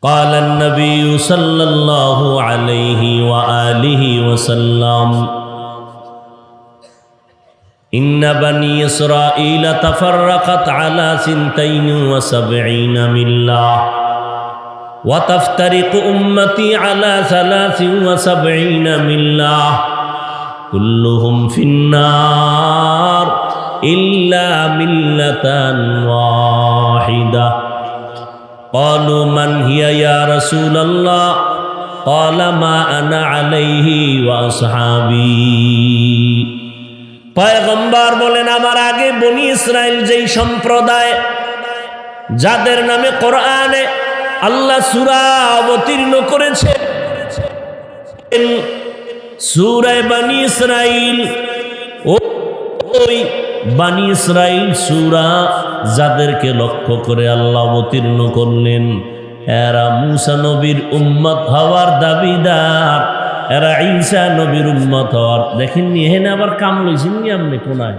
قال النبي صلى الله عليه وآله وسلم إن بني إسرائيل تفرقت على 72 ملة وتفترق أمتي على 73 ملة كلهم في النار إلا ملة واحدة قالوا من هي يا رسول الله قال ما أنا عليه وأصحابي পয়গম্বর বলেন আমার আগে বনি ইসরাইল যেই সম্প্রদায় যাদের নামে কোরআনে আল্লাহ সূরা অবতীর্ণ করেছে সূরা বনি ইসরাইল ওই বনি ইসরাইল সূরা যাদেরকে লক্ষ্য করে আল্লাহ অবতীর্ণ করলেন এরা মূসা নবীর উম্মত হওয়ার দাবিদার, এরা ঈসা নবীর উম্মত হওয়ার। দেখেননি এখানে আবার কাম লইছেননি আপনি কোনায়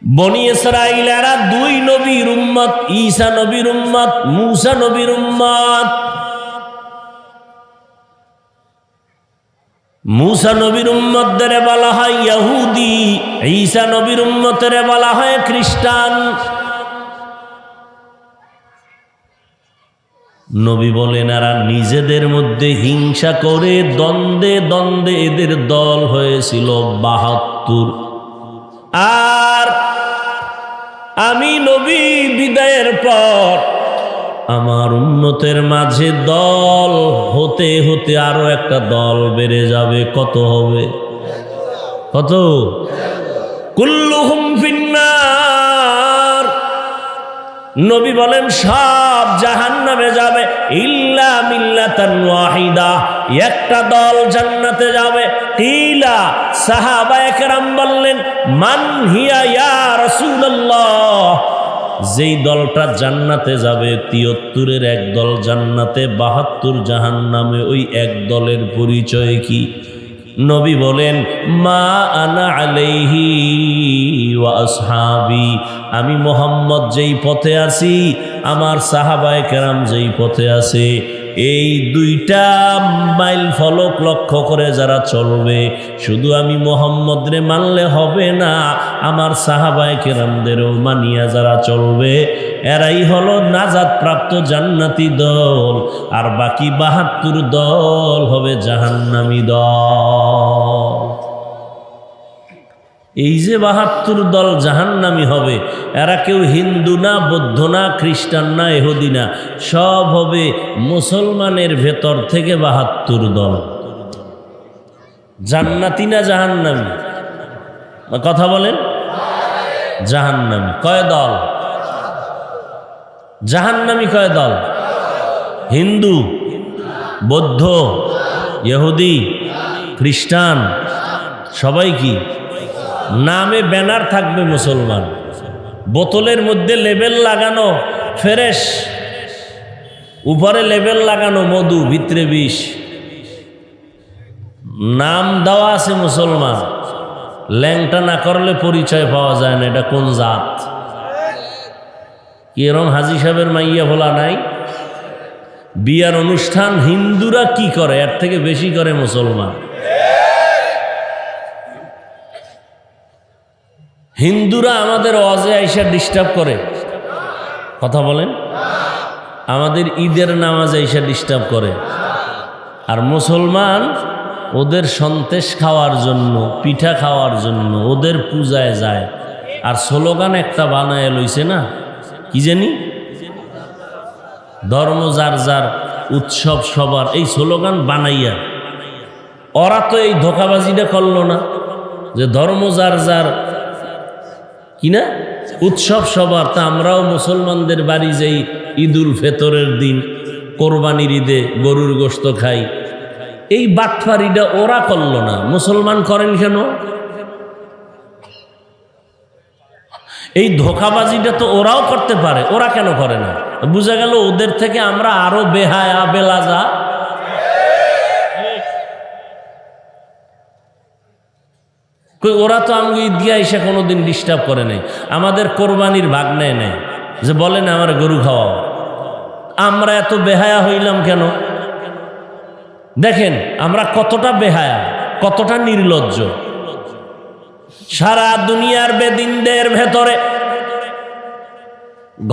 বনি ইসরাইল এরা দুই নবীর উম্মত, ঈসা নবীর উম্মত, মূসা নবীর উম্মত। মূসা নবীর উম্মতদের বলা হয় ইহুদি, ঈসা নবীর উম্মতদের বলা হয় খ্রিস্টান। নবী বলেন এরা নিজেদের মধ্যে হিংসা করে দ্বন্দ্বে দ্বন্দ্বে এদের দল হয়েছিল ৭২। আর আমি নবী বিদায়ের পর আমার উম্মতের মাঝে দল হতে হতে আরো একটা দল বেড়ে যাবে। কত হবে? কত? কুল্লুহুম ফিন্নার। নবী বলেন সব জাহান্নামে যাবে ইল্লা মিল্লাতান ওয়াহিদা, একটা দল জান্নাতে যাবে। কিলা সাহাবায়ে কেরাম বললেন মান হিয়া ইয়া রাসূলুল্লাহ, যেই দলটা জান্নাতে যাবে ৭৩-এর এক দল জান্নাতে, ৭২ জাহান্নামে, ওই এক দলের পরিচয় কি? নবী বলেন মা আনা আলাইহি ওয়া আসহাবি, আমি মুহাম্মদ যেই পথে আছি, আমার সাহাবায়ে কেরাম যেই পথে আছে, এই দুইটা মাইল ফলক লক্ষ্য করে যারা চলবে, শুধু আমি মুহাম্মদ রে মানলে হবে না, আমার সাহাবায়ে কেরামদেরও মানিয়া যারা চলবে, এরাই হলো নাজাত প্রাপ্ত জান্নাতি দল। আর বাকি ৭২ দল হবে জাহান্নামী দল। এই যে ৭২ দল জাহান্নামী হবে, এরা কেউ হিন্দু না, বৌদ্ধ না, খ্রিস্টান না, ইহুদি না, সব হবে মুসলমানের ভেতর থেকে ৭২ দল। জান্নাতি না জাহান্নামী? কথা বলেন। জাহান্নামী কয় দল? জাহান্নামী কয় দল? হিন্দু, বৌদ্ধ, ইহুদি, খ্রিস্টান, সবাই কি নামে ব্যানার থাকবে মুসলমান, বোতলের মধ্যে লেবেল লাগানো ফ্রেশ, উপরে লেবেল লাগানো মধু, ভিতরে বিষ, নাম দেওয়া আছে মুসলমান। ল্যাংটা না করলে পরিচয় পাওয়া যায় না এটা কোন জাত। কি এরকম হাজী সাহেবের মাইয়া ভোলা নাই? বিয়ার অনুষ্ঠান হিন্দুরা কি করে, এর থেকে বেশি করে মুসলমান। হিন্দুরা আমাদের ওয়াজে আইসা ডিস্টার্ব করে, কথা বলেন। আমাদের ঈদের নামাজে আইসা ডিস্টার্ব করে। আর মুসলমান ওদের সন্তেষ খাওয়ার জন্য, পিঠা খাওয়ার জন্য ওদের পূজায় যায়। আর স্লোগান একটা বানায় লইছে না, কি জানি, ধর্ম যার যার উৎসব সবার, এই স্লোগান বানাইয়া। ওরা তো এই ধোঁকাবাজিটা করলো না যে ধর্ম যার যার কিনা উৎসব সবার, তা আমরাও মুসলমানদের বাড়ি যাই ঈদুল ফিতরের দিন, কোরবানির ঈদে গরুর গোশত খাই। এই বাটফারিটা ওরা করলো না, মুসলমান করেন কেন? এই ধোঁকাবাজিটা তো ওরাও করতে পারে, ওরা কেন করে না? বুঝা গেল ওদের থেকে আমরা আরো বেহায়া বেলাজা। ওরা তো আমাকে ঈদগাহ এসে কোনোদিন ডিস্টার্ব করে নাই, আমাদের কোরবানির ভাগ নেয় নাই, যে বলেন আমার গরু খাওয়াও। আমরা এত বেহায়া হইলাম কেন? দেখেন আমরা কতটা বেহায়া, কতটা নির্লজ্জ। সারা দুনিয়ার বেদিনদের ভেতরে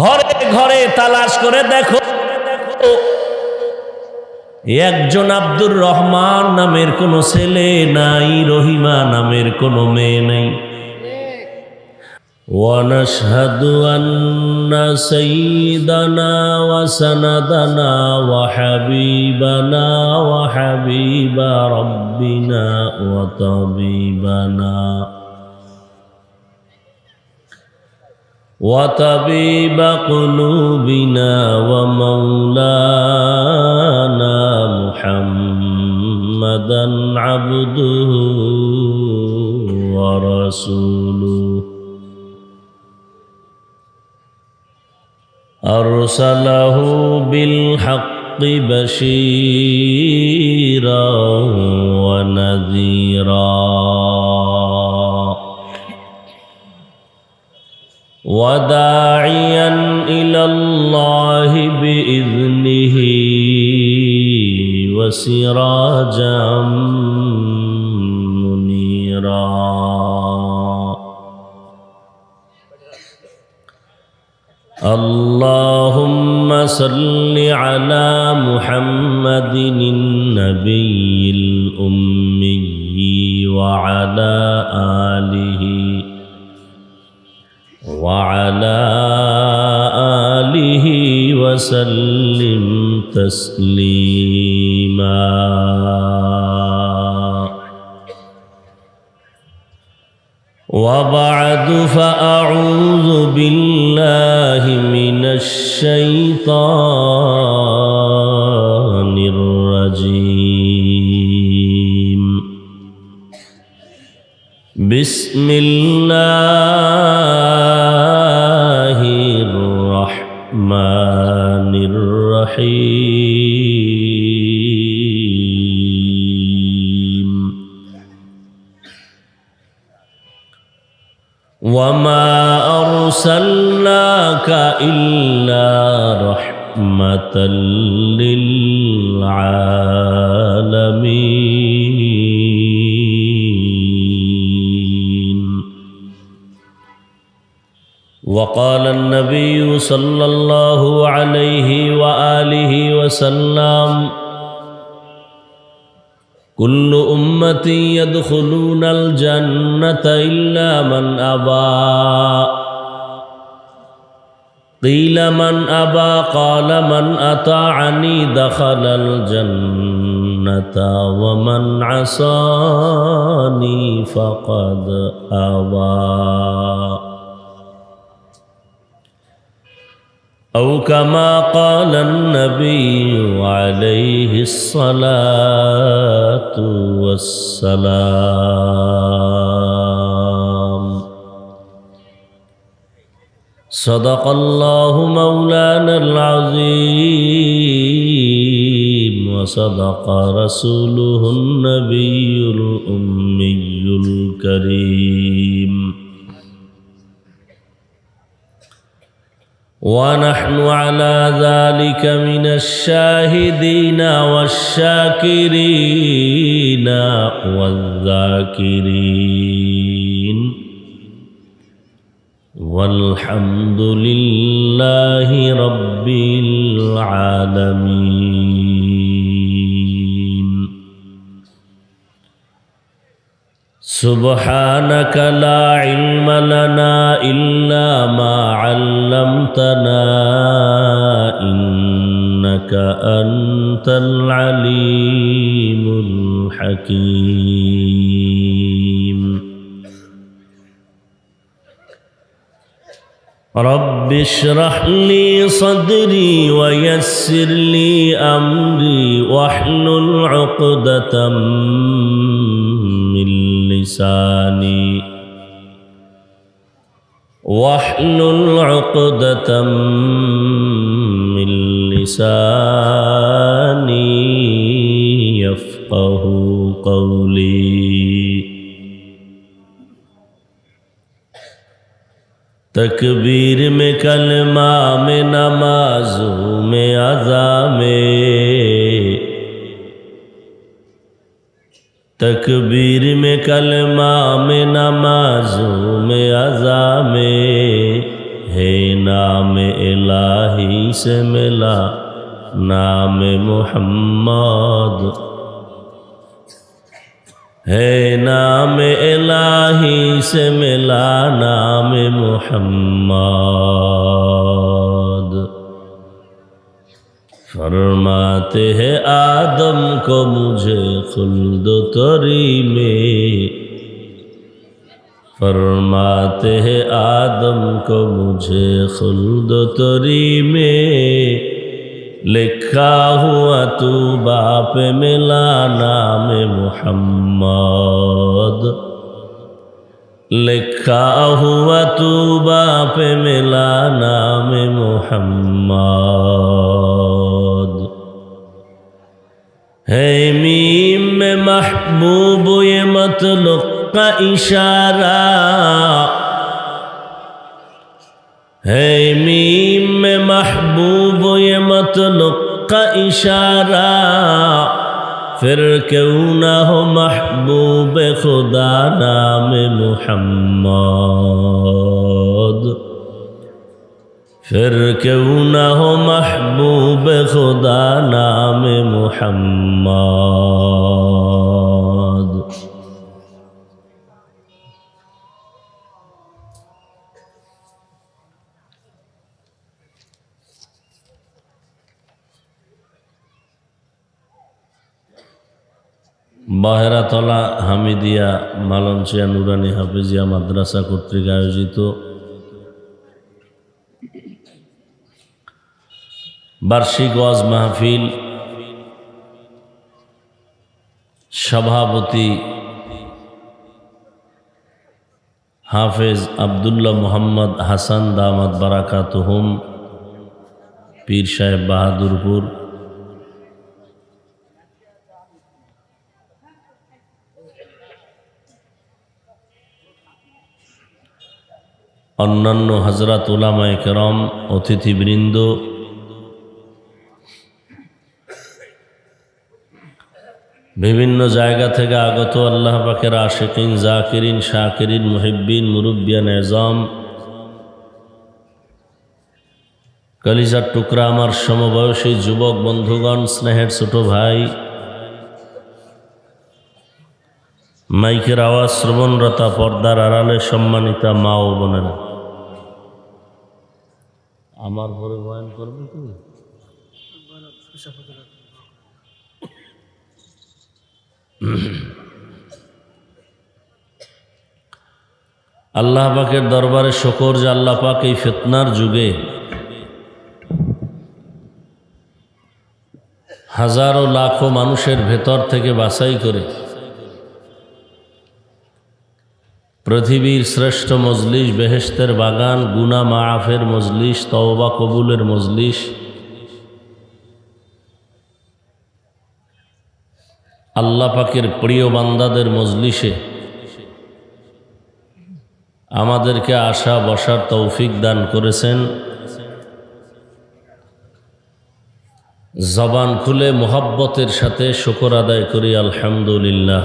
ঘরে ঘরে তালাশ করে দেখো, একজন আব্দুর রহমান নামের কোন ছেলে নাই, রহিমা নামের কোন মেয়ে নাই। ونشهد أن سيدنا وسندنا وحبيبنا وحبيب ربنا وطبيب قلوبنا ومولانا محمدا عبده ورسوله أرسله بالحق بشيرا ونذيرا وداعيا إلى الله بإذنه وسراجا منيرا اللهم صل على محمد النبي الأمي وعلى آله وسلم تسليما. وبعد فأعوذ بالله من الشيطان الرجيم. بسم الله الرحمن الرحيم. وما أرسلناك إلا رحمة للعالمين. وقال النبي صلى الله عليه وآله وسلم كل أمتي يدخلون الجنة إلا من أبى. قيل من أبى؟ قال من أطاعني دخل الجنة ومن عصاني فقد أبى. أو كما قال النبي عليه الصلاة والسلام. صدق الله مولانا العظيم وصدق رسوله النبي الأمي الكريم. ونحن على ذلك من الشاهدين والشاكرين والذاكرين والحمد لله رب العالمين. سبحانك لا علم لنا إلا ما علمتنا إنك أنت العليم الحكيم. رب اشرح لي صدري ويسر لي أمري واحلل عقدة من لساني واحلل عقدة من لساني يفقه قولي. तकबीर में कलमा में नमाजों में अज़ा में, तकबीर में कलमा में नमाजों में अज़ा में, है नाम इलाही से मिला नाम मुहम्मद, है नाम इलाही से मिला नाम मुहम्मद। फरमाते हैं आदम को मुझे खुल्द तरी में, फरमाते हैं आदम को मुझे खुल्द तरी में, लिखा हुआ तू बाप मिला नाम मुहम्मद, लिखा हुआ तू बाप मिला नाम मुहम्मद। है मीम में महबूब ये मतलुक का इशारा, है मीम में महबूब ये मतलुक का इशारा, फिर क्यों ना हो महबूब खुदा नाम मुहम्मद, फिर क्यों ना हो महबूब खुदा नाम मुहम्मद। বাহেরাতলা হামিদিয়া মালঞ্চিয়া নুরানি হাফিজিয়া মাদ্রাসা কর্তৃক আয়োজিত বার্ষিক ওয়াজ মাহফিল, সভাপতি হাফেজ আব্দুল্লাহ মোহাম্মদ হাসান দামাত বারাকাতুহুম, পীর সাহেব বাহাদুরপুর, অন্যান্য হযরত উলামায়ে কেরাম, অতিথিবৃন্দ, বিভিন্ন জায়গা থেকে আগত আল্লাহ পাকের আশিকিন, জাকিরিন, শাকিরিন, মুহিব্বিন, মুরব্বিয়ান এজাম, কলিজার টুকরা আমার সমবয়সী যুবক বন্ধুগণ, স্নেহের ছোট ভাই, মাইকের আওয়াজ শ্রবণরতা পর্দার আড়ালে সম্মানিতা মা ও বোনেরা, আমার পরে বয়ান করবে তুমি? আল্লাহ পাকের দরবারে শুকর যে আল্লাহ পাক এই ফিতনার যুগে হাজারো লাখো মানুষের ভেতর থেকে বাছাই করে পৃথিবীর শ্রেষ্ঠ মজলিস, বেহেশতের বাগান, গুনাহ মাআফের মজলিস, তওবা কবুলের মজলিস, আল্লাহ পাকের প্রিয় বান্দাদের মজলিসে আমাদেরকে আসা বসার তৌফিক দান করেছেন। জবান খুলে মোহাব্বতের সাথে শুকর আদায় করি আলহামদুলিল্লাহ।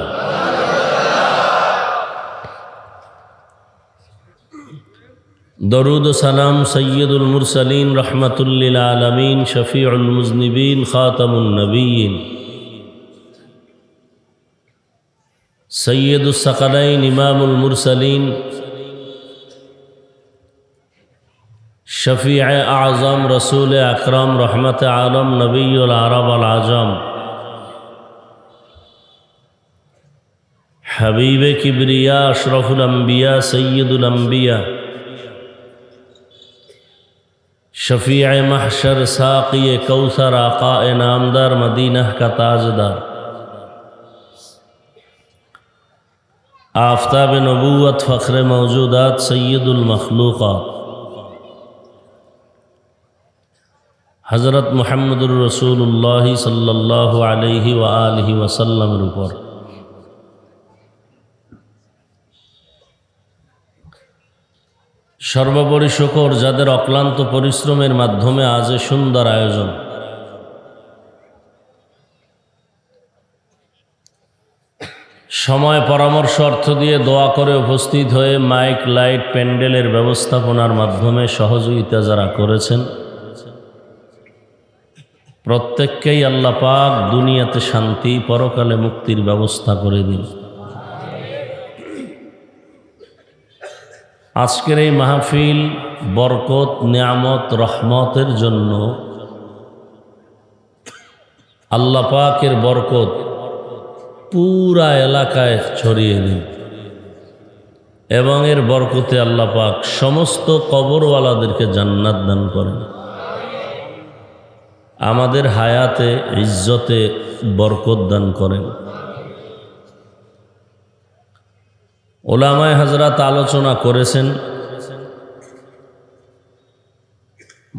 দরুদ ও সালাম সৈয়দুল মুরসালিন, রহমাতুল্লিল আলামিন, শফিউল মুজনিবিন, খাতামুন নবিয়্যিন, সৈয়দুস সাকালাইন, ইমামুল মুরসালিন, শফিআ আযম, রসুল আকরাম, রহমত আলম, নবীউল আরব আল আজম, হাবিবে কিবরিয়া, আশরাফুল আম্বিয়া, সৈয়দুল আম্বিয়া, शफीअ महशर, साक़ी कौसर, आक़ाए नामदार, मदीना का ताजदार, आफ़ताब नबूवत, फ़ख्र मौजूदात, सैयदुल मखलूक़ात, हज़रत मुहम्मदुर रसूलुल्लाह सल्लल्लाहु अलैहि व आलिहि वसल्लमेर উপর সর্বোপরি শুকর যাদের অক্লান্ত পরিশ্রমের মাধ্যমে আজ এ সুন্দর আয়োজন। সময় পরামর্শ অর্থ দিয়ে দোয়া করে উপস্থিত হয়ে মাইক লাইট প্যান্ডেলের ব্যবস্থাপনার মাধ্যমে সহযোগিতা যারা করেছেন, প্রত্যেককেই আল্লাহ পাক দুনিয়াতে শান্তি, পরকালে মুক্তির ব্যবস্থা করে দিন। আজকের এই মাহফিল বরকত, নিয়ামত, রহমতের জন্য আল্লাহ পাকের বরকত পুরা এলাকায় ছড়িয়ে দিন এবং এর বরকতে আল্লাহ পাক সমস্ত কবরওয়ালাদেরকে জান্নাত দান করেন। আমাদের হায়াতে ইজ্জতে বরকত দান করেন। ওলামায়ে হযরত আলোচনা করেছেন।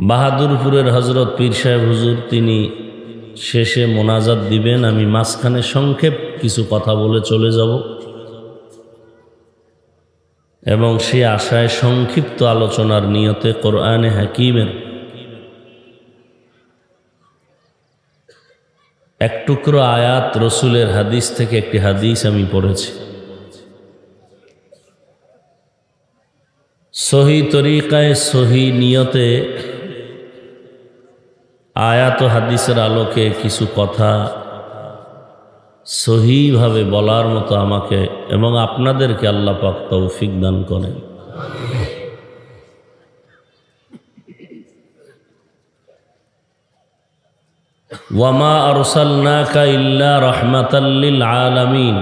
বাহাদুরপুরের হযরত পীর সাহেব হুজুর তিনি শেষে মোনাজাত দিবেন। আমি মাঝখানে সংক্ষেপ কিছু কথা বলে চলে যাব এবং সে আশায় সংক্ষিপ্ত আলোচনার নিয়তে কোরআনে হাকিমের এক টুকরো আয়াত, রসুলের হাদিস থেকে একটি হাদিস আমি পড়েছি। সহি তরিকায়, সহি নিয়তে আয়াত ও হাদিসের আলোকে কিছু কথা সহিভাবে বলার মতো আমাকে এবং আপনাদেরকে আল্লাহ পাক তৌফিক দান করেন। ওয়ামা আরসালনাকা ইল্লা রাহমাতাল লিল আলামিন।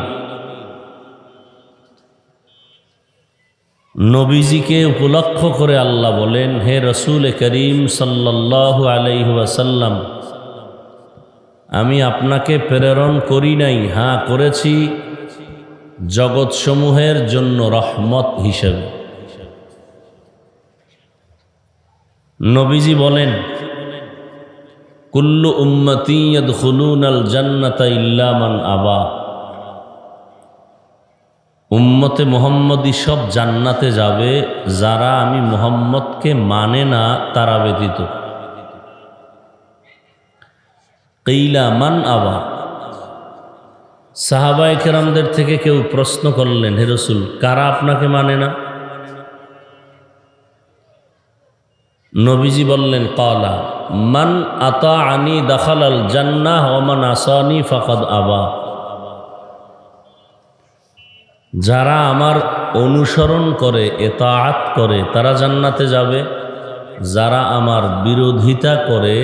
নবীজিকে উপলক্ষ করে আল্লাহ বলেন, হে রসুল করিম সাল্লাল্লাহু আলাইহি ওয়াসাল্লাম, আমি আপনাকে প্রেরণ করি নাই, হ্যাঁ করেছি জগৎসমূহের জন্য রহমত হিসেবে। নবীজি বলেন, কুল্লু উম্মতি ইয়াদখুলুনাল জান্নাতা ইল্লা মান আবা। উম্মতে মুহাম্মদী সব জান্নাতে যাবে, যারা আমি মুহাম্মদকে মানে না তারা ব্যতীত। কিলা মান আবা। সাহাবায়ে কেরামদের থেকে কেউ প্রশ্ন করলেন, হে রাসূল, কারা আপনাকে মানে না? নবীজি বললেন, ক্বালা মান আতাআনি দাখালাল জান্নাহ ওয়া মান আসানি ফাকাদ আবা। যারা আমার অনুসরণ করে, এতাআত করে, তারা জান্নাতে যাবে। যারা আমার বিরোধিতা করে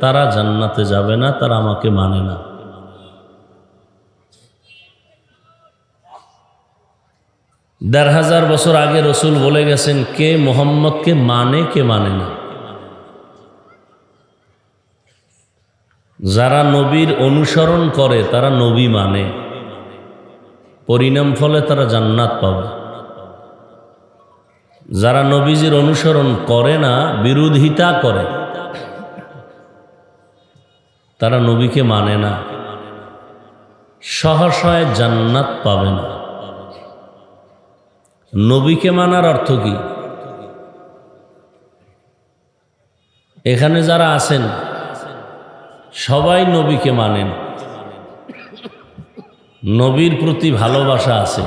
তারা জান্নাতে যাবে না, তারা আমাকে মানে না। দেড় হাজার বছর আগে রসুল বলে গেছেন, কে মুহাম্মদকে মানে, কে মানে না। যারা নবীর অনুসরণ করে তারা নবী মানে, পরিণাম ফলে তারা জান্নাত পাবে। যারা নবীজির অনুসরণ করে না, বিরোধিতা করে, তারা নবীকে মানে না, সহসায় জান্নাত পাবে না। নবীকে মানার অর্থ কি? এখানে যারা আছেন সবাই নবীকে মানেন, নবীর প্রতি ভালোবাসা আছে।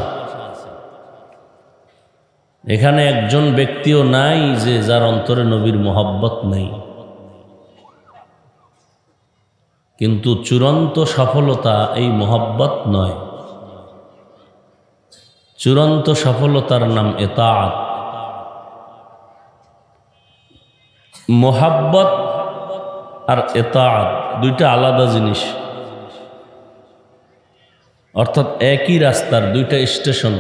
এখানে একজন ব্যক্তিও নাই যে যার অন্তরে নবীর মোহাব্বত নেই। কিন্তু চূড়ান্ত সফলতা এই মোহাব্বত নয়, চূড়ান্ত সফলতার নাম এতাআত। মোহাব্বত আর এতাআত দুইটা আলাদা জিনিস, অর্থাৎ একই রাস্তার দুইটা স্টেশন।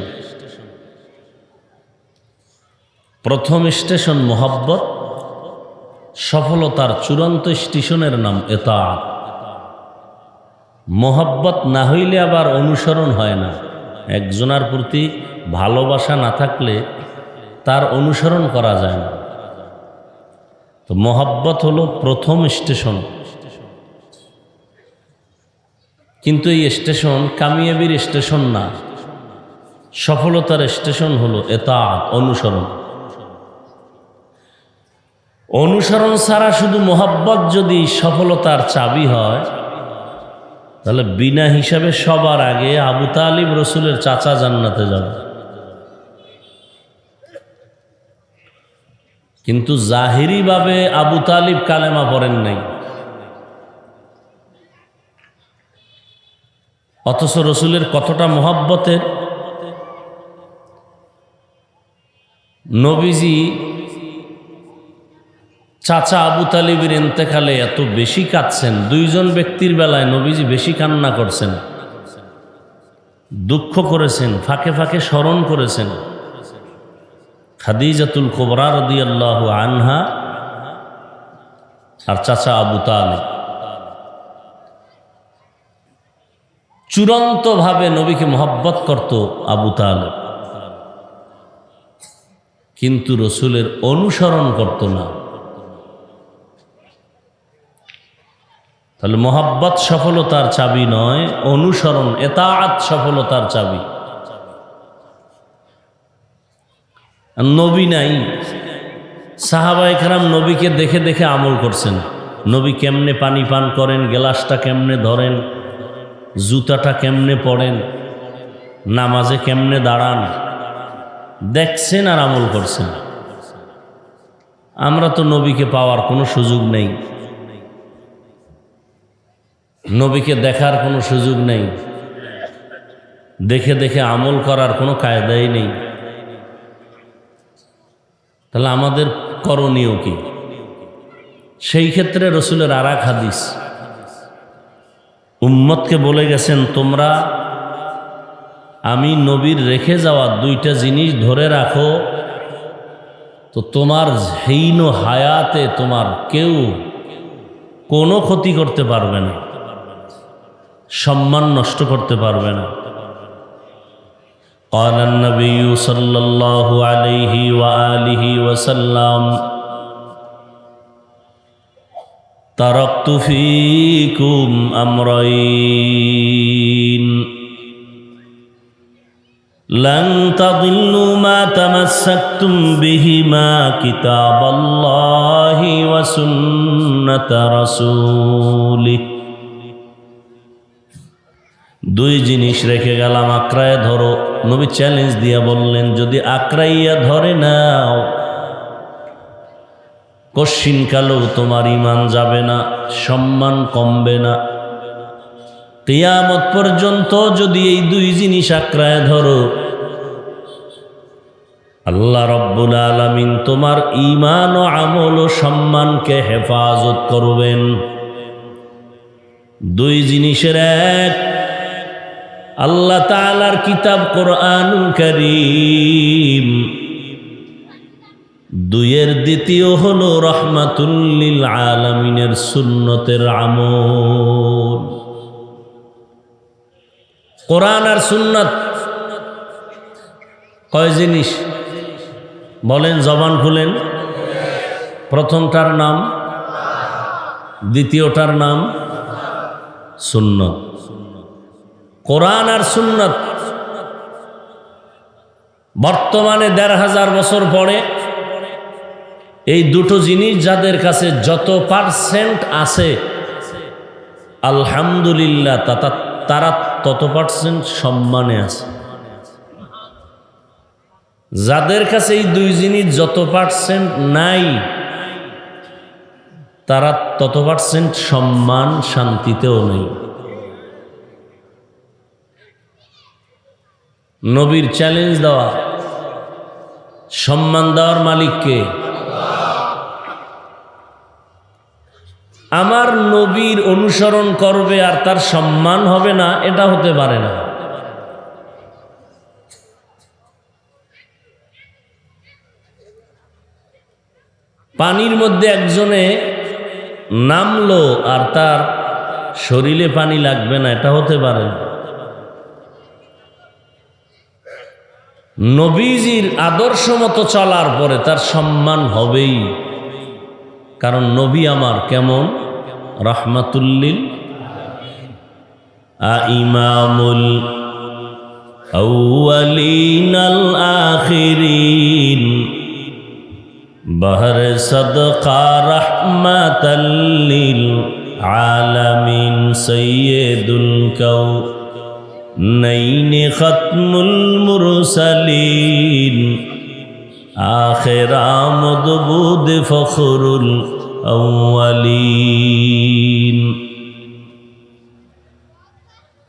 প্রথম স্টেশন মোহাব্বত, সফলতার চূড়ান্ত স্টেশনের নাম এতাআত। মোহাব্বত না হইলে আবার অনুসরণ হয় না। একজনের প্রতি ভালোবাসা না থাকলে তার অনুসরণ করা যায় না। তো মোহাব্বত হলো প্রথম স্টেশন, কিন্তু এই স্টেশন কামিয়াবির স্টেশন না। সফলতার স্টেশন হলো এতাআত, অনুসরণ। অনুসরণ ছাড়া শুধু মোহাব্বত যদি সফলতার চাবি হয়, তাহলে বিনা হিসাবে সবার আগে আবু তালিব রসুলের চাচা জান্নাতে যাবে। কিন্তু জাহিরিভাবে আবু তালিব কালেমা পড়েন নাই, অথচ রসুলের কতটা মোহাব্বতের। নবীজি চাচা আবু তালিবের ইন্তেকালে এত বেশি কাঁদছেন, দুইজন ব্যক্তির বেলায় নবীজি বেশি কান্না করছেন, দুঃখ করেছেন, ফাঁকে ফাঁকে স্মরণ করেছেন। খাদিজাতুল কুবরা রাদিয়াল্লাহু আনহা আর চাচা আবু তালিব চূড়ান্তভাবে নবীকে মোহাব্বত করত আবু তালিব, কিন্তু রসুলের অনুসরণ করত না। তাহলে মোহাব্বত সফলতার চাবি নয়, অনুসরণ এতাআত সফলতার চাবি। নবী নাই, সাহাবায়ে কেরাম নবীকে দেখে দেখে আমল করছেন। নবী কেমনে পানি পান করেন, গ্লাসটা কেমনে ধরেন, জুতাটা কেমনে পড়েন, নামাজে কেমনে দাঁড়ান, দেখছেন আর আমল করছেন। আমরা তো নবীকে পাওয়ার কোনো সুযোগ নেই, নবীকে দেখার কোনো সুযোগ নেই, দেখে দেখে আমল করার কোনো কায়দাই নেই। তাহলে আমাদের করণীয় কি? সেই ক্ষেত্রে রসুলের আর এক হাদিস উম্মতকে বলে গেছেন, তোমরা আমি নবীর রেখে যাওয়া দুইটা জিনিস ধরে রাখো, তো তোমার হীন হায়াতে তোমার কেউ কোনো ক্ষতি করতে পারবে না, সম্মান নষ্ট করতে পারবে না। قال النبي صلى الله عليه وآله وسلم تركت فيكم أمرين لن تضلوا ما تمسكتم بهما كتاب الله وسنة رسوله। দুই জিনিস রেখে গেলাম, আঁকড়ায় ধরো। নবী চ্যালেঞ্জ দিয়া বললেন, যদি আঁকড়াইয়া ধরে নাও কশ্চিনকালেও তোমার ঈমান যাবে না, সম্মান কমবে না। কিয়ামত পর্যন্ত যদি এই দুই জিনিস আঁকড়ায় ধরো, আল্লাহ রব্বুল আলামিন তোমার ঈমান ও আমল ও সম্মানকে হেফাজত করবেন। দুই জিনিসের এক, আল্লাহ তাআলার কিতাব কোরআনুল কারীম, দুইয়ের দ্বিতীয় হলো রাহমাতুল লিল আলামিনের সুন্নতের আমল। কোরআন আর সুন্নাত কয় জিনিস বলেন, জবান খুলেন। প্রথমটার নাম, দ্বিতীয়টার নাম সুন্নাত। কোরআন আর সুন্নাত বর্তমানে ১৫০০ বছর পরে এই দুটো জিনিস যাদের কাছে যত পার্সেন্ট আছে, আলহামদুলিল্লাহ তারা তত পার্সেন্ট সম্মানে আছে। যাদের কাছে এই দুই জিনিস যত পার্সেন্ট নাই, তারা তত পার্সেন্ট সম্মান শান্তিতেও নেই। নবীর চ্যালেঞ্জ দেওয়া, সম্মান দেওয়ার মালিককে। আমার নবীর অনুসরণ করবে আর তার সম্মান হবে না, এটা হতে পারে না। পানির মধ্যে একজনে নামলো আর তার শরীরে পানি লাগবে না, এটা হতে পারে না। নবীজির আদর্শ মতো চলার পরে তার সম্মান হবেই, কারণ নবী আমার কেমন? রাহমাতুল্লিল ইমামুল আউয়ালিন আল আখিরিন बहर सदका रहमतल लिल आलमीन सय्यदुल कौनैन खत्मुल मुरसलीन आखिर मदबूद फखरुल अव्वलीन।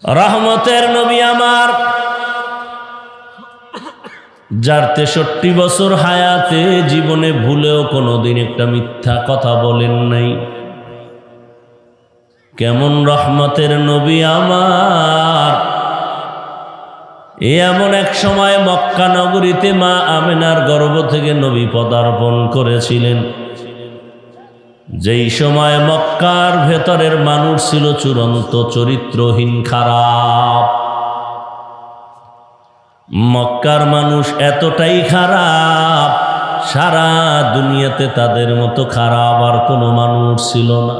रहमतेर नबी आमार যার 63 বছর হায়াতে জীবনে ভুলেও কোনোদিন একটা মিথ্যা কথা বলেন নাই। কেমন রহমতের নবী আমার। এমন এক সময় মক্কা নগরীতে মা আমেনার গর্ভ থেকে নবী পদার্পণ করেছিলেন, যেই সময় মক্কার ভেতরের মানুষ ছিল চূড়ান্ত চরিত্রহীন, খারাপ। মক্কার মানুষ এতটাই খারাপ, সারা দুনিয়াতে তাদের মতো খারাপ আর কোনো মানুষ ছিল না।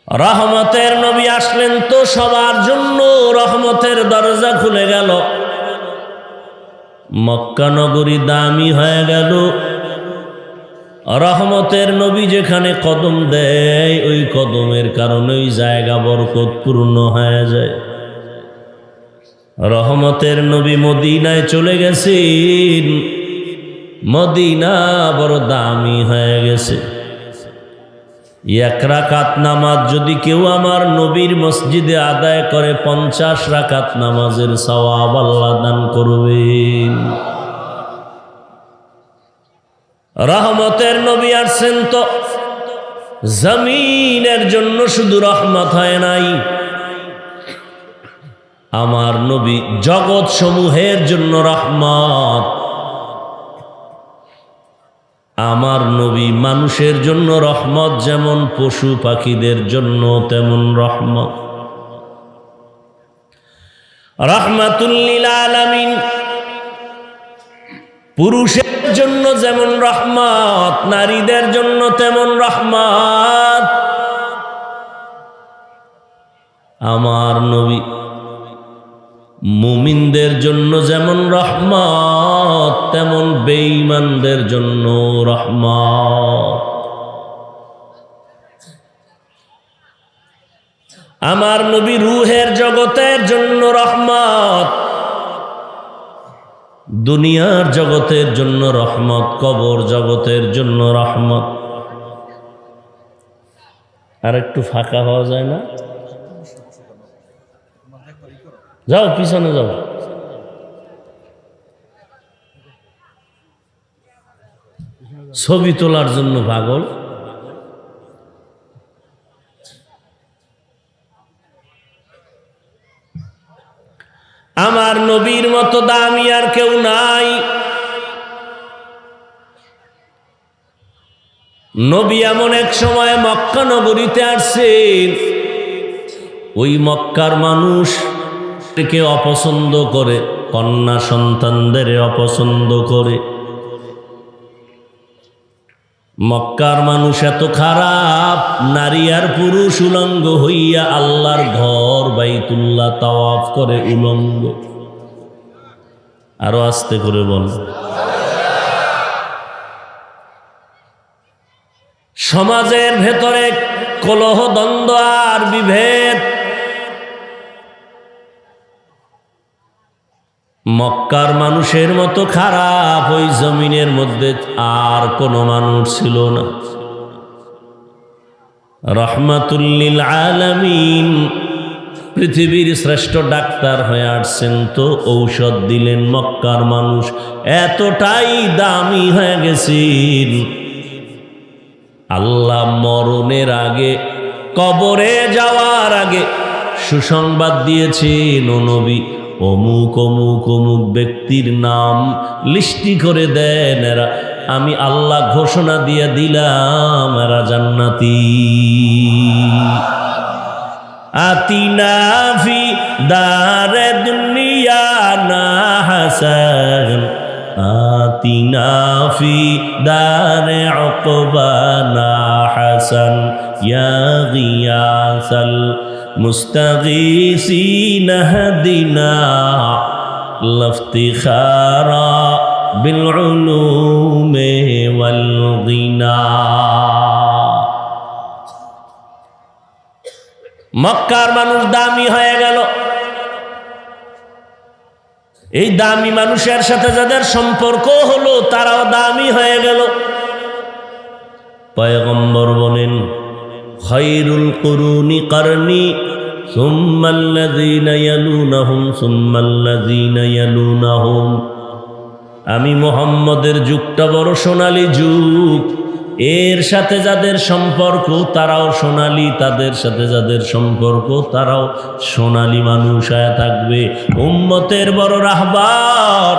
রহমতের নবী আসলেন তো সবার জন্য রহমতের দরজা খুলে গেল, মক্কা নগরী দামি হয়ে গেল। রহমতের নবী যেখানে কদম দেয় ওই কদমের কারণে ওই জায়গা বরকতপূর্ণ হয়ে যায়। রহমতের নবী মদিনায় চলে গেছেন, মদিনা বড় দামি হয়ে গেছে। এক রাকাত নামাজ যদি কেউ আমার নবীর মসজিদে আদায় করে 50 রাকাত নামাজের সওয়াব আল্লাহ দান করবেন। রহমতের নবী আসছেন তো জমিনের জন্য শুধু রহমত হয় নাই, আমার নবী জগৎ সমূহের জন্য রহমত। আমার নবী মানুষের জন্য রহমত, যেমন পশু পাখিদের জন্য তেমন রহমত। রাহমাতুল লিল আলামিন পুরুষের জন্য যেমন রহমত, নারীদের জন্য তেমন রহমত। আমার নবী মুমিনদের জন্য যেমন রহমত, তেমন বেঈমানদের জন্য রহমত। আমার নবী রূহের জগতের জন্য রহমত, দুনিয়ার জগতের জন্য রহমত, কবর জগতের জন্য রহমত। আর একটু ফাঁকা হওয়া যায় না? যাও পিছনে যাও। ছবি তোলার জন্য পাগল। আমার নবীর মতো দামি আর কেউ নাই। নবী এমন এক সময় মক্কা নগরীতে আসছেন, ওই মক্কার মানুষ কে অপছন্দ করে, কন্যা সন্তানদের অপছন্দ করে। মক্কার মানুষ এত খারাপ, নারী আর পুরুষ উলঙ্গ হইয়া আল্লাহর ঘর বাইতুল্লাহ তাওয়াফ করে উলঙ্গ। আরো আস্তে করে বল। সমাজের ভেতরে কলহ, দ্বন্দ্ব আর বিভেদ। মক্কার মানুষের মতো খারাপ ওই জমিনের মধ্যে আর কোনো মানুষ ছিল না। রহমাতুল লিল আলামিন পৃথিবীর শ্রেষ্ঠ ডাক্তার হয়ে আসছেন তো ঔষধ দিলেন। মক্কার মানুষ এতটাই দামি হয়ে গেছেন, আল্লাহ মরণের আগে, কবরে যাওয়ার আগে সুসংবাদ দিয়েছেন, ও নবী অমুক অমুক অমুক ব্যক্তির নাম লিস্টি করে দেন, এরা আমি আল্লাহ ঘোষণা দিয়ে দিলাম এরা জান্নাতি। আতিনা ফি দারে দুনিয়া না হাসান, আতিনা ফি দারে উকবা না হাসান, ইয়া গিয়াসাল মুস্তাগীসিন হদিনা লাফতিখারা بالعلوم والغنى মক্কার মানুষ দামি হয়ে গেল। এই দামি মানুষের সাথে যাদের সম্পর্ক হলো তারাও দামি হয়ে গেল। পয়গম্বর বলেন, খায়রুল কুরুনি করনি সুম্মাল্লাযীনা ইয়ালুনাহুম সুম্মাল্লাযীনা ইয়ালুনাহুম। আমি মুহাম্মদের যুগটা বড় সোনালী যুগ, এর সাথে যাদের সম্পর্ক তারাও সোনালী, তাদের সাথে যাদের সম্পর্ক তারাও সোনালী মানুষ হয়ে থাকবে। উম্মতের বড় রাহবার,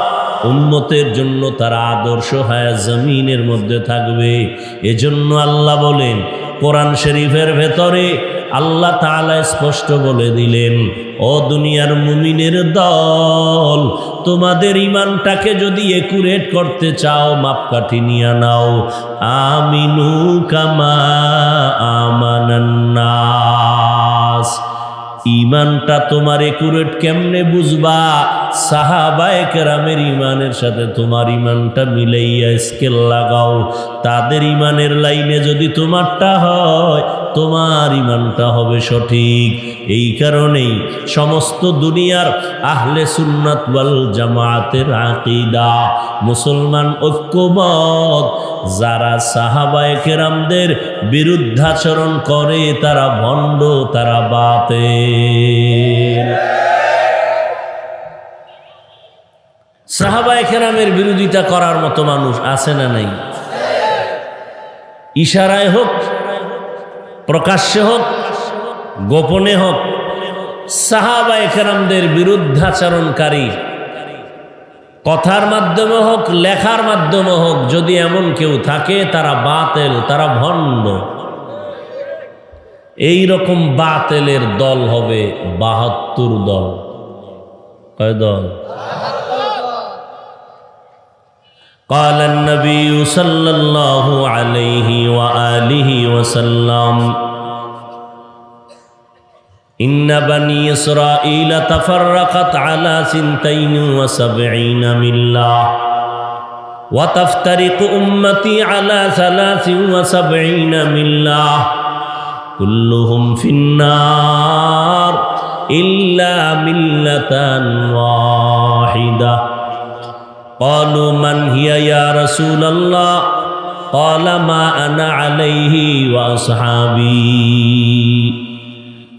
উম্মতের জন্য তারা আদর্শ হয়ে জমিনের মধ্যে থাকবে। এজন্য আল্লাহ বলেন কোরআন শরীফের ভেতরে, আল্লাহ তাআলা স্পষ্ট বলে দিলেন, ও দুনিয়ার মুমিনের দল, তোমাদের ইমানটাকে যদি একুরেট করতে চাও মাপকাঠি নিয়ে নাও। আমিনু কামা আমানান নাস। ইমানটা তোমার একুরেট কেমনে বুঝবা? সাহাবায়ে কেরামের ইমানের সাথে তোমার ইমানটা মিলাইয়া স্কেল লাগাও। তাদের ইমানের লাইনে যদি তোমারটা হয়, তোমার ইমানটা হবে সঠিক। এই কারণেই সমস্ত দুনিয়ার আহলে সুন্নাত ওয়াল জামাতের আকীদা, মুসলমান ঐক্যমত, যারা সাহাবায়ে কেরামদের বিরুদ্ধাচরণ করে তারা ভণ্ড, তারা বাতিল। সাহাবায়ে কেরামের বিরোধিতা করার মতো মানুষ আছে না নাই? ইশারায় হোক, প্রকাশ্যে হোক, গোপনে হোক, সাহাবায়ে কেরামদের বিরুদ্ধাচরণকারী কথার মাধ্যমে হোক, লেখার মাধ্যমে হোক, যদি এমন কেউ থাকে তারা বাতিল, তারা ভণ্ড। এই রকম বাতিলের দল হবে ৭২ দল। কয় দল? قال النبي صلى الله عليه وآله وسلم إن بني إسرائيل تفرقت على 72 ملة وتفترق أمتي على 73 ملة كلهم في النار إلا ملة واحدة قالوا من هي يا رسول الله قال ما أنا عليه وأصحابي।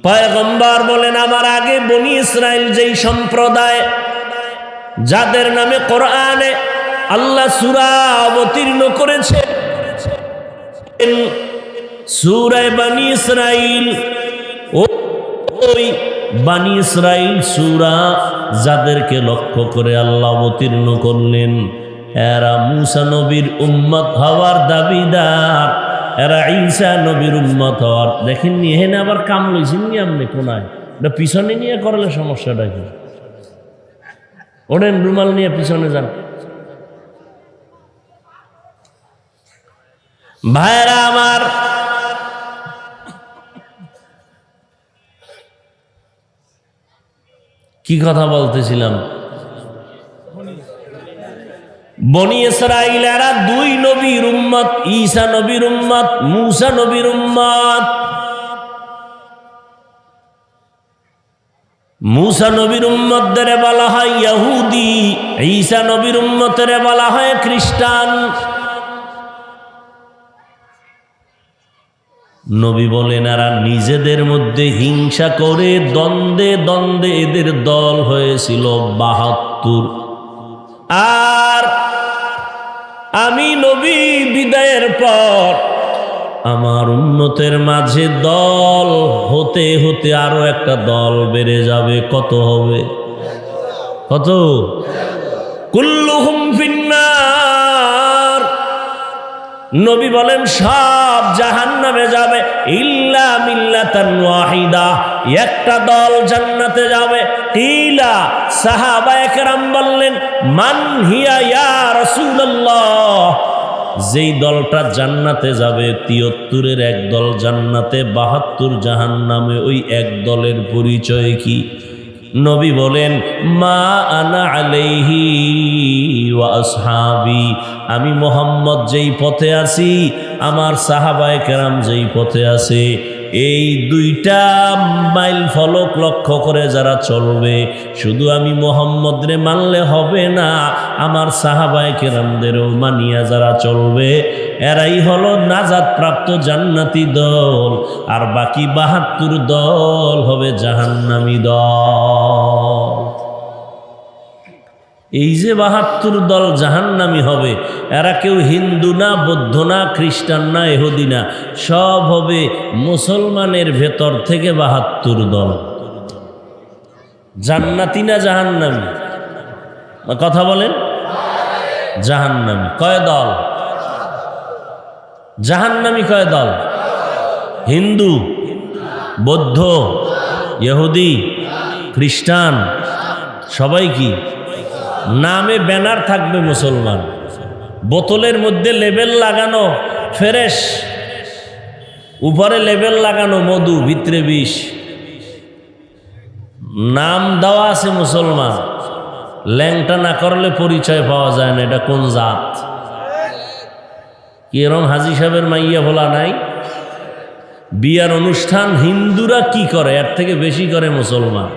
পয়গম্বর বলেন, আমার আগে বনি ইসরাইল যেই সম্প্রদায়, যাদের নামে কোরআনে আল্লাহ সূরা অবতীর্ণ করেছে, সূরা বনি ইসরাইল, ওই বনি ইসরাইল সূরা যাদেরকে লক্ষ্য করে আল্লাহ অবতীর্ণ করলেন, এরা মূসা নবীর উম্মত হওয়ার দাবিদার, এরা ঈসা নবীর উম্মত হওয়ার। দেখেন নি এখানে আবার কাম লইছেন নি আপনি কোনায়, এটা পিছনে নিয়ে করলে সমস্যাটা কি? ওরেন রুমাল নিয়ে পিছনে যান। ভাইরা আমার, কি কথা বলতেছিলাম? বনি ইসরাইল এরা 2 নবীর উম্মত, ঈসা নবীর উম্মত, মূসা নবীর উম্মত। মূসা নবীর উম্মতদের বলা হয় ইহুদি, ঈসা নবীর উম্মতদের বলা হয় খ্রিস্টান। নবী বলেন এরা নিজেদের মধ্যে হিংসা করে দ্বন্দ্বে দ্বন্দ্বে এদের দল হয়েছিল ৭২। আর আমি নবী বিদায়ের পর আমার উম্মতের মাঝে দল হতে হতে আরো একটা দল বেড়ে যাবে। কত হবে? কত? কুল্লুহুম ফিন্নার। নবী বলেন সব জাহান্নামে যাবে, ইল্লা মিল্লাতান ওয়াহিদা, একটা দল জান্নাতে যাবে। কিলা, সাহাবায়ে কেরাম বললেন, মান হিয়া ইয়া রাসূলুল্লাহ। যেই দলটা জান্নাতে যাবে, ৭৩-এর এক দল জান্নাতে, ৭২ জাহান্নামে, ওই এক দলের পরিচয় কি? নবী বলেন, মা আনা আলাইহি ওয়া আসহাবি, আমি মুহাম্মদ যেই পথে আছি, আমার সাহাবায়ে কেরাম যেই পথে আছে, এই দুইটা মাইল ফলক লক্ষ্য করে যারা চলবে, শুধু আমি মুহাম্মদ রে মানলে হবে না, আমার সাহাবায়ে কেরামদেরও মানিয়া যারা চলবে, এরাই হলো নাজাত প্রাপ্ত জান্নাতি দল, আর বাকি ৭২ দল হবে জাহান্নামী দল। এই যে ৭২ দল জাহান্নামী হবে, এরা কেউ হিন্দু না, বৌদ্ধ না, খ্রিস্টান না, ইহুদি না, সব হবে মুসলমানের ভেতর থেকে ৭২ দল। জান্নাতি না জাহান্নামী? কথা বলেন। জাহান্নামী কয় দল? জাহান্নামী কয় দল? হিন্দু, বৌদ্ধ, ইহুদি, খ্রিস্টান, সবাই কি নামে ব্যানার থাকবে মুসলমান, বোতলের মধ্যে লেবেল লাগানো ফ্রেশ, উপরে লেবেল লাগানো মধু, ভিতরে বিষ, নাম দেওয়া আছে মুসলমান, ল্যাংটা না করলে পরিচয় পাওয়া যায় না এটা কোন জাত। কি এরম হাজি সাহেবের মাইয়া ভোলা নাই? বিয়ার অনুষ্ঠান হিন্দুরা কি করে, এর থেকে বেশি করে মুসলমান।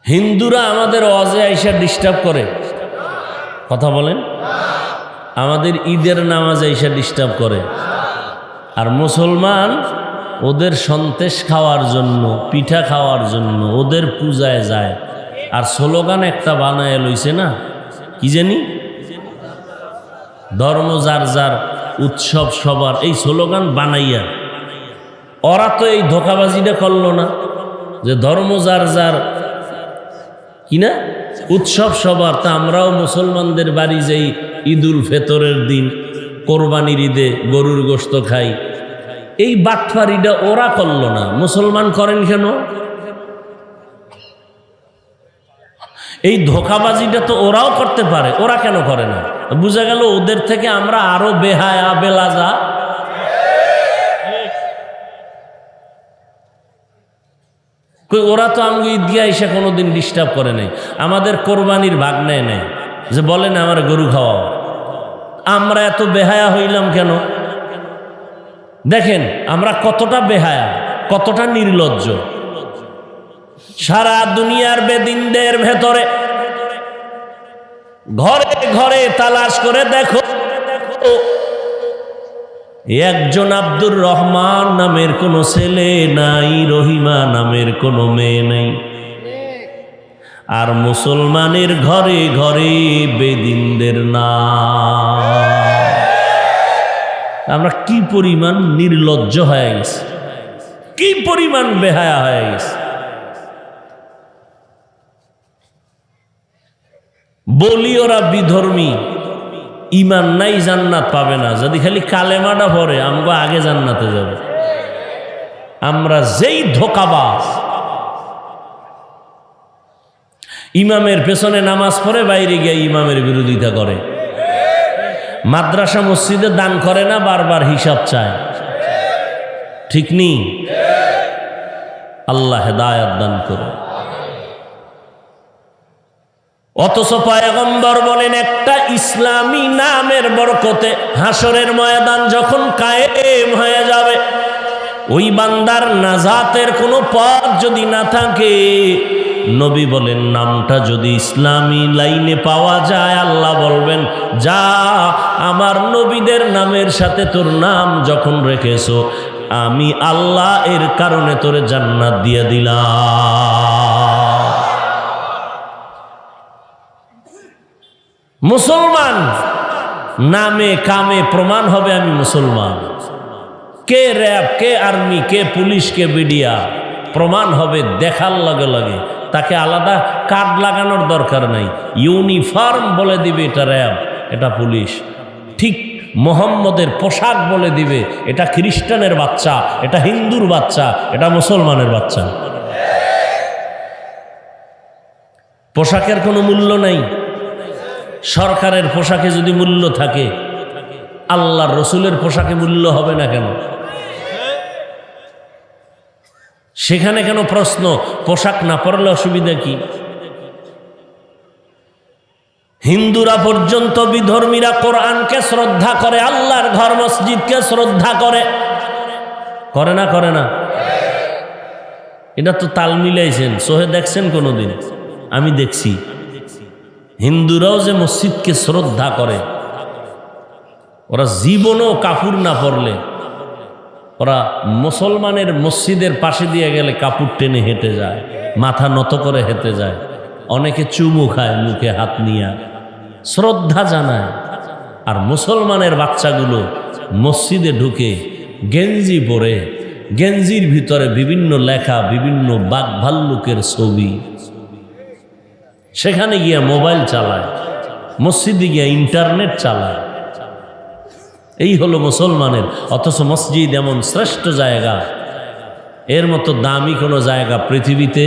হিন্দুরা আমাদের ওয়াজে আইসা ডিস্টার্ব করে, কথা বলেন, আমাদের ঈদের নামাজে আইসা ডিস্টার্ব করে, আর মুসলমান ওদের সন্তেষ খাওয়ার জন্য, পিঠা খাওয়ার জন্য ওদের পূজায় যায়, আর স্লোগান একটা বানায় লইছে না, কি জানি, ধর্ম যার যার উৎসব সবার, এই স্লোগান বানাইয়া। ওরা তো এই ধোঁকাবাজিটা করলো না যে ধর্ম যার যার কিনা উৎসব সবার, তা আমরাও মুসলমানদের বাড়ি যাই ঈদুল ফিতরের দিন, কোরবানির ঈদে গরুর গোশত খাই, এই বাটফারিটা ওরা করলো না, মুসলমান করেন কেন? এই ধোঁকাবাজিটা তো ওরাও করতে পারে, ওরা কেন করে না? বুঝা গেল ওদের থেকে আমরা আরো বেহায়া বেলাজা। ওরা তো আমাকে ঈদগা এসে কোনোদিন ডিস্টার্ব করে নাই, আমাদের কোরবানির ভাগ নেয় নাই, যে বলে না আমার গরু খাওয়াও। আমরা এত বেহায়া হইলাম কেন? দেখেন আমরা কতটা বেহায়া, কতটা নির্লজ্জ। সারা দুনিয়ার বেদিনদের ভেতরে ঘরে ঘরে তালাশ করে দেখো, একজন আব্দুর রহমান নামের কোনো ছেলে নাই, রহিমা নামের কোনো মেয়ে নেই, আর মুসলমানের ঘরে ঘরে বেদিনদের নাম। আমরা কি পরিমাণ নির্লজ্জ হয়ে গেছি, কি পরিমাণ বেহায়া হয়ে গেছি। বলি ওরা বিধর্মী, ইমান নাই, জান্নাত পাবে না। যদি খালি কালেমাটা পড়ে আমগো আগে জান্নাতে যাবে। আমরা যেই ধোঁকাবাজ, ইমামের পেছনে নামাজ পড়ে বাইরে গিয়ে ইমামের বিরোধিতা করে, মাদ্রাসা মসজিদে দান করে না, বারবার হিসাব চায়, ঠিক নেই? আল্লাহ হেদায়েত দান করে। অথচ পয়গম্বর বলেন একটা ইসলামী নামের বরকতে হাসরের ময়দান যখন কায়েম হয়ে যাবে, ওই বান্দার নাজাতের কোনো পথ যদি না থাকে, নবী বলেন নামটা যদি ইসলামী লাইনে পাওয়া যায়, আল্লাহ বলবেন যা, আমার নবীদের নামের সাথে তোর নাম যখন রেখেছো, আমি আল্লাহ এর কারণে তোরে জান্নাত দিয়ে দিলাম। মুসলমান নামে কামে প্রমাণ হবে আমি মুসলমান। কে র্যাব, কে আর্মি, কে পুলিশ, কে বিডিয়া, প্রমাণ হবে দেখার লগে লগে। তাকে আলাদা কার্ড লাগানোর দরকার নাই, ইউনিফর্ম বলে দিবে এটা র্যাব, এটা পুলিশ। ঠিক মোহাম্মদের পোশাক বলে দিবে এটা খ্রিস্টানের বাচ্চা, এটা হিন্দুর বাচ্চা, এটা মুসলমানের বাচ্চা। পোশাকের কোনো মূল্য নাই। সরকারের পোশাকে যদি মূল্য থাকে, আল্লাহর রসুলের পোশাকে মূল্য হবে না কেন? সেখানে কেন প্রশ্ন পোশাক না পরলে অসুবিধা কি? হিন্দুরা পর্যন্ত বিধর্মীরা কোরআনকে শ্রদ্ধা করে, আল্লাহর ঘর মসজিদকে শ্রদ্ধা করে, করে না করে না? এটা তো তাল মিলাইছেন, সোহে দেখছেন কোনোদিন? আমি দেখছি হিন্দুরাও যে মসজিদকে শ্রদ্ধা করে, ওরা জীবনও কাপড় না পরলে, ওরা মুসলমানের মসজিদের পাশে দিয়ে গেলে কাপড় টেনে হেঁটে যায়, মাথা নত করে হেঁটে যায়, অনেকে চুমু খায় মুখে হাত নিয়ে, শ্রদ্ধা জানায়। আর মুসলমানের বাচ্চাগুলো মসজিদে ঢুকে গেঞ্জি পরে, গেঞ্জির ভিতরে বিভিন্ন লেখা, বিভিন্ন বাঘ ভাল্লুকের ছবি, সেখানে গিয়া মোবাইল চালায়, মসজিদে গিয়া ইন্টারনেট চালায়। এই হলো মুসলমানের। অথচ মসজিদ এমন শ্রেষ্ঠ জায়গা, এর মতো দামি কোনো জায়গা পৃথিবীতে